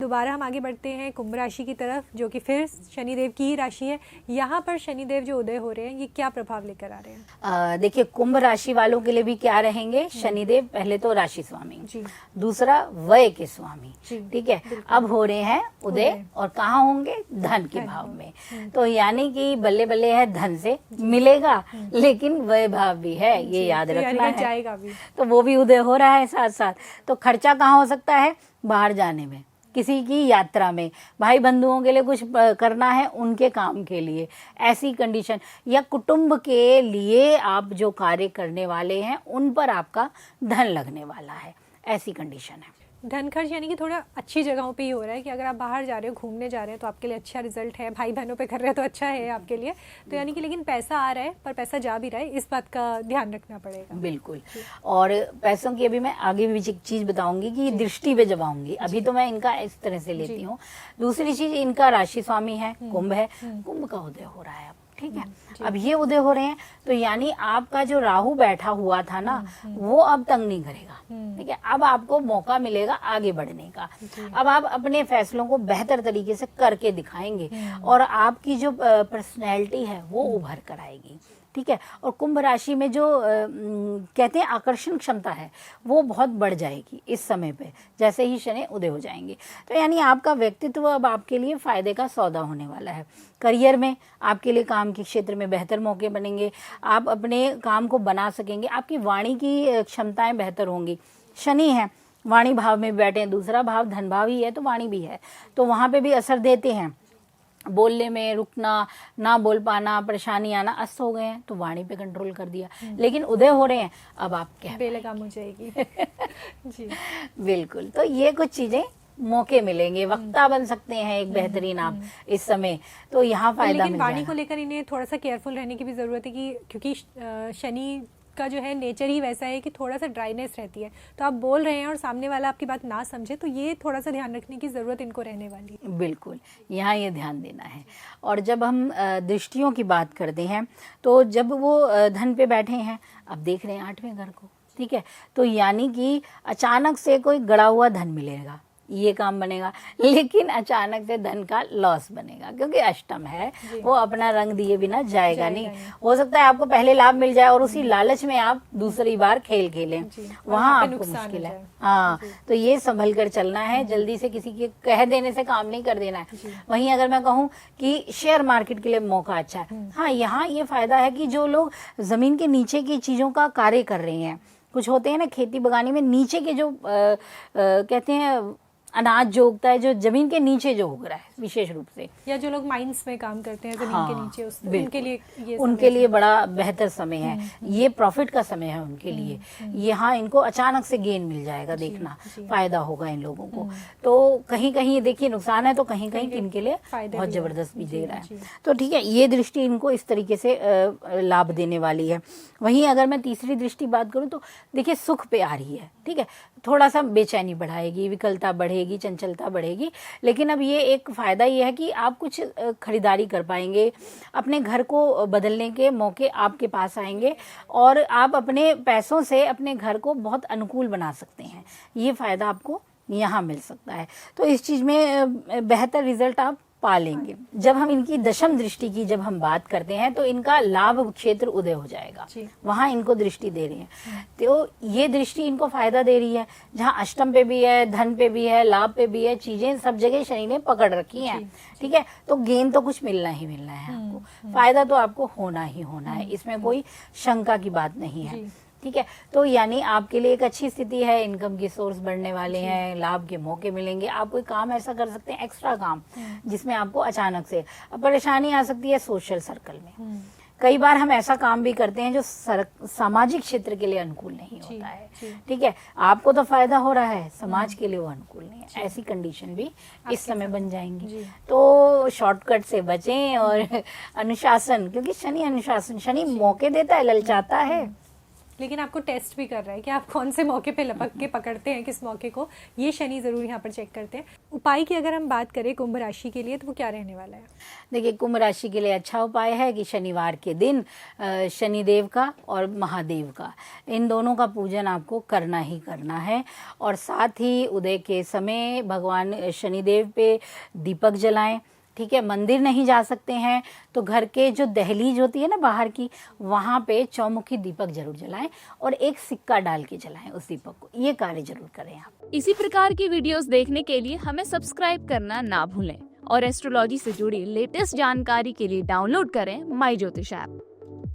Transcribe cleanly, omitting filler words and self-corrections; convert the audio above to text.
दोबारा हम आगे बढ़ते हैं कुंभ राशि की तरफ, जो कि फिर शनिदेव की ही राशि है। यहाँ पर शनिदेव जो उदय हो रहे हैं, ये क्या प्रभाव लेकर आ रहे हैं? देखिए, कुंभ राशि वालों के लिए भी क्या रहेंगे शनिदेव? पहले तो राशि स्वामी, दूसरा व्यय के स्वामी, ठीक है। अब हो रहे हैं उदय, और कहाँ होंगे? धन के भाव में। तो यानी कि बल्ले बल्ले है, धन से मिलेगा, लेकिन व्यय भाव भी है, ये याद रखना है। जाएगा भी, तो वो भी उदय हो रहा है साथ साथ। तो खर्चा कहाँ हो सकता है? बाहर जाने में, किसी की यात्रा में, भाई बंधुओं के लिए कुछ करना है, उनके काम के लिए, ऐसी कंडीशन, या कुटुंब के लिए आप जो कार्य करने वाले हैं उन पर आपका धन लगने वाला है, ऐसी कंडीशन है। धन खर्च यानी कि थोड़ा अच्छी जगहों पे ही हो रहा है, कि अगर आप बाहर जा रहे हो, घूमने जा रहे हैं, तो आपके लिए अच्छा रिजल्ट है, भाई बहनों पे कर रहे हैं तो अच्छा है आपके लिए। तो यानी कि लेकिन पैसा आ रहा है पर पैसा जा भी रहा है, इस बात का ध्यान रखना पड़ेगा। बिल्कुल। और पैसों की अभी मैं आगे भी एक चीज बताऊंगी कि दृष्टि पे जब आऊंगी, अभी तो मैं इनका इस तरह से लेती हूँ। दूसरी चीज, इनका राशि स्वामी है, कुंभ है, कुंभ का उदय हो रहा है, ठीक है। अब ये उदय हो रहे हैं, तो यानी आपका जो राहु बैठा हुआ था ना, वो अब तंग नहीं करेगा, ठीक है। अब आपको मौका मिलेगा आगे बढ़ने का। अब आप अपने फैसलों को बेहतर तरीके से करके दिखाएंगे, और आपकी जो पर्सनैलिटी है वो उभर कर आएगी, ठीक है। और कुंभ राशि में जो कहते हैं आकर्षण क्षमता है, वो बहुत बढ़ जाएगी इस समय पे, जैसे ही शनि उदय हो जाएंगे। तो यानी आपका व्यक्तित्व अब आपके लिए फायदे का सौदा होने वाला है। करियर में आपके लिए काम के क्षेत्र में बेहतर मौके बनेंगे, आप अपने काम को बना सकेंगे, आपकी वाणी की क्षमताएं बेहतर होंगी। शनि है, वाणी भाव में बैठे हैं, दूसरा भाव धन भाव ही है, तो वाणी भी है, तो वहां पे भी असर देते हैं। बोलने में रुकना, ना बोल पाना, परेशानी आना, अस्त हो गए हैं, तो वाणी पे कंट्रोल कर दिया। लेकिन उदय हो रहे हैं, अब आप क्या बेलगाम हो जाएगी। जी बिल्कुल। तो ये कुछ चीजें, मौके मिलेंगे, वक्ता बन सकते हैं एक बेहतरीन आप इस समय, तो यहाँ फायदा लेकिन वाणी को लेकर इन्हें थोड़ा सा केयरफुल रहने की भी जरूरत है, कि क्योंकि शनि का जो है नेचर ही वैसा है कि थोड़ा सा ड्राइनेस रहती है। तो आप बोल रहे हैं और सामने वाला आपकी बात ना समझे, तो ये थोड़ा सा ध्यान रखने की जरूरत इनको रहने वाली है। बिल्कुल, यहाँ ये ध्यान देना है। और जब हम दृष्टियों की बात करते हैं, तो जब वो धन पे बैठे हैं, अब देख रहे हैं 8वें घर को, ठीक है। तो यानी कि अचानक से कोई गड़ा हुआ धन मिलेगा, ये काम बनेगा, लेकिन अचानक से धन का लॉस बनेगा, क्योंकि अष्टम है, वो अपना रंग दिए बिना जाएगा नहीं। हो सकता है आपको पहले लाभ मिल जाए और उसी लालच में आप दूसरी बार खेल खेलें, वहां आपको मुश्किल है। हाँ, तो ये संभल कर चलना है, जल्दी से किसी के कह देने से काम नहीं कर देना है। वहीं अगर मैं कहूँ कि शेयर मार्केट के लिए मौका अच्छा है, हाँ, यहाँ ये फायदा है कि जो लोग जमीन के नीचे की चीजों का कार्य कर रहे हैं, कुछ होते हैं ना खेती बगानी में, नीचे के जो कहते हैं अनाज जो उगता है, जो जमीन के नीचे जो उग रहा है विशेष रूप से, या जो लोग माइंस में काम करते हैं जमीन के नीचे, उनके लिए बड़ा बेहतर समय है, ये प्रॉफिट का समय है उनके लिए। यहाँ इनको अचानक से गेन मिल जाएगा, देखना फायदा होगा इन लोगों को। तो कहीं कहीं देखिए नुकसान है, तो कहीं कहीं इनके लिए बहुत जबरदस्त भी दे रहा है। तो ठीक है, ये दृष्टि इनको इस तरीके से लाभ देने वाली है। वहीं अगर मैं तीसरी दृष्टि बात करूं, तो देखिए सुख पे आ रही है, ठीक है। थोड़ा सा बेचैनी बढ़ाएगी, विकलता बढ़ेगी, चंचलता बढ़ेगी, लेकिन अब ये एक फायदा ये है कि आप कुछ खरीदारी कर पाएंगे, अपने घर को बदलने के मौके आपके पास आएंगे, और आप अपने पैसों से अपने घर को बहुत अनुकूल बना सकते हैं। ये फायदा आपको यहाँ मिल सकता है। तो इस चीज में बेहतर रिजल्ट आप पा लेंगे। जब हम इनकी दशम दृष्टि की जब हम बात करते हैं, तो इनका लाभ क्षेत्र उदय हो जाएगा, वहां इनको दृष्टि दे रही है। तो ये दृष्टि इनको फायदा दे रही है, जहां अष्टम पे भी है, धन पे भी है, लाभ पे भी है, चीजें सब जगह शनि ने पकड़ रखी हैं, ठीक है। तो गेन तो कुछ मिलना ही मिलना है आपको, फायदा तो आपको होना ही होना है, इसमें कोई शंका की बात नहीं है, ठीक है। तो यानी आपके लिए एक अच्छी स्थिति है, इनकम के सोर्स बढ़ने वाले हैं, लाभ के मौके मिलेंगे। आप कोई काम ऐसा कर सकते हैं, एक्स्ट्रा काम, जिसमें आपको अचानक से परेशानी आ सकती है सोशल सर्कल में। कई बार हम ऐसा काम भी करते हैं जो सामाजिक क्षेत्र के लिए अनुकूल नहीं होता है, ठीक है। आपको तो फायदा हो रहा है, समाज के लिए वो अनुकूल नहीं है, ऐसी कंडीशन भी इस समय बन जाएंगी। तो शॉर्टकट से बचें, और अनुशासन, क्योंकि शनि अनुशासन, शनि मौके देता है, ललचाता है, लेकिन आपको टेस्ट भी कर रहा है कि आप कौन से मौके पे लपक के पकड़ते हैं, किस मौके को, ये शनि ज़रूर यहाँ पर चेक करते हैं। उपाय की अगर हम बात करें कुंभ राशि के लिए तो वो क्या रहने वाला है? देखिए, कुंभ राशि के लिए अच्छा उपाय है कि शनिवार के दिन शनिदेव का और महादेव का, इन दोनों का पूजन आपको करना ही करना है। और साथ ही उदय के समय भगवान शनिदेव पे दीपक जलाएं। ठीक है, मंदिर नहीं जा सकते हैं तो घर के जो दहलीज होती है ना बाहर की, वहाँ पे चौमुखी दीपक जरूर जलाएं और एक सिक्का डाल के जलाएं उस दीपक को। ये कार्य जरूर करें आप। इसी प्रकार की वीडियोस देखने के लिए हमें सब्सक्राइब करना ना भूलें और एस्ट्रोलॉजी से जुड़ी लेटेस्ट जानकारी के लिए डाउनलोड करें माई ज्योतिष ऐप।